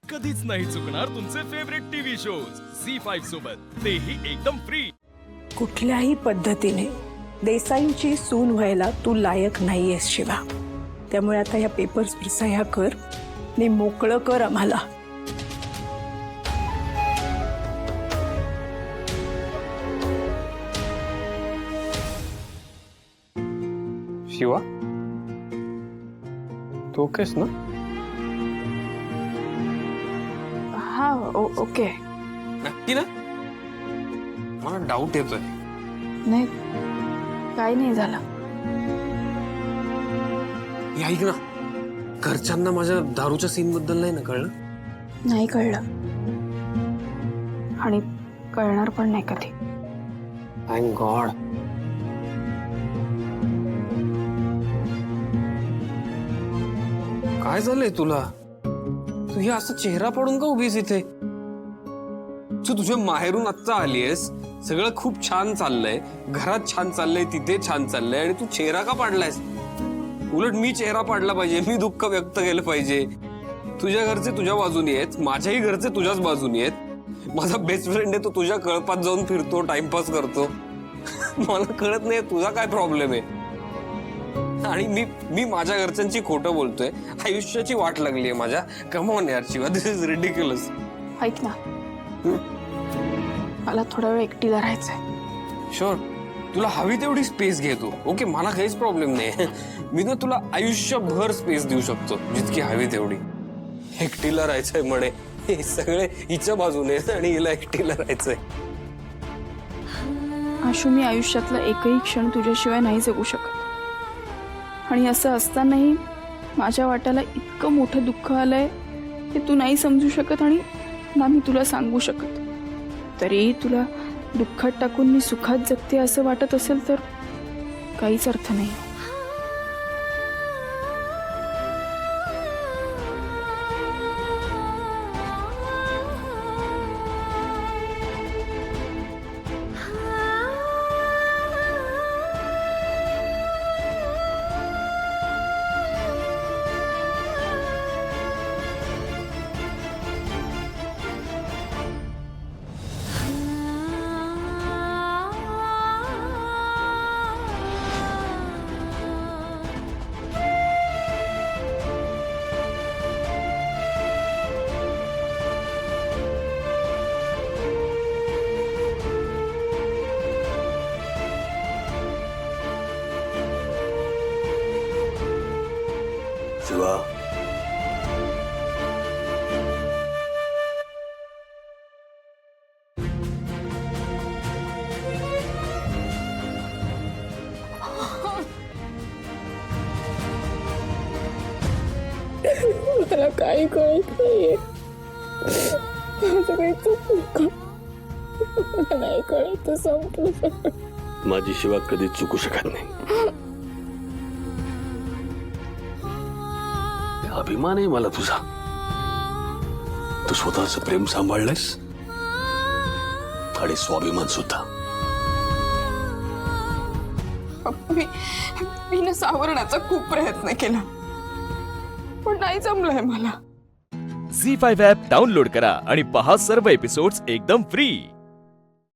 कधीच नाही चुकणार तुमचे फेवरेट टीव्ही शोज झी5 सोबत, तेही एकदम फ्री। कुठल्याही पद्धतीने देसाईंची सून व्हायला तू लायक नाहीयेस शिवा। त्यामुळे आता या पेपर्सवर सह्या कर ने मोकळं कर आम्हाला। शिवा, तू ओकेस ना? हाँ ओके। नक्की ना? मला डाऊट येतोय। नाही काही नाही झालं। हे ऐक ना, घरच्यांना माझ्या दारूच्या सीन बद्दल नाही ना कळलं? नाही कळलं आणि कळणार पण नाही कधी। Thank God. काय झालंय तुला? तू हे असं चेहरा पडून का उभीस इथे? तू तुझ्या माहेरून आत्ता आलीयस, सगळं खूप छान चाललंय, घरात छान चाललंय, तिथे छान चाललंय, आणि तू चेहरा का पाडलायस? उलट मी चेहरा पाडला पाहिजे, मी दुःख व्यक्त केलं पाहिजे। तुझ्या घरचे तुझ्या बाजूनी आहेत, माझ्याही घरचे तुझ्याच बाजूनी आहेत। माझा बेस्ट फ्रेंड आहे, तो तुझ्या कळपात जाऊन फिरतो, टाइमपास करतो। मला कळत नाही तुझा काय प्रॉब्लेम आहे। आणि मी माझ्या घरच्यांची खोटं बोलतोय, आयुष्याची वाट लागली आहे माझ्या। कम ऑन यार शिवा, दिस इज रिडिक्युलस। ऐक ना, मला थोडा वेळ एकटीला राहायचंय। शुअर, तुला हवी तेवढी स्पेस घे तू, ओके? मला काहीच प्रॉब्लेम नाही। मी ना तुला आयुष्यभर स्पेस देऊ शकतो, जितकी हवी तेवढी। एकटीला राहायचंय म्हणे, हे सगळे हिच्या बाजूने आणि हिला एकटीला राहायचंय। आशू, मी आयुष्यातला एकही क्षण तुझ्याशिवाय नाही जगू शकत। आणि असं असतानाही माझ्या वाट्याला इतकं मोठं दुःख आलंय ते तू नाही समजू शकत आणि ना मी तुला सांगू शकत। तरीही तुला दुःखात टाकून मी सुखात जगते असं वाटत असेल तर काहीच अर्थ नाही। शिवा, मला काही कळत नाहीये, माझं काही चुकलं का? मला नाही कळत, संपलं। माझी शिवा कधीच चुकू शकत नाही। अभिमान आहे मला तुझा, तू स्वतःचं प्रेम सांभाळलंस आणि स्वाभिमान सुद्धा। मी ना सावरण्याचा खूप प्रयत्न केला पण नाही जमलंय मला। झी5 ॲप डाउनलोड करा आणि पहा सर्व एपिसोड्स एकदम फ्री।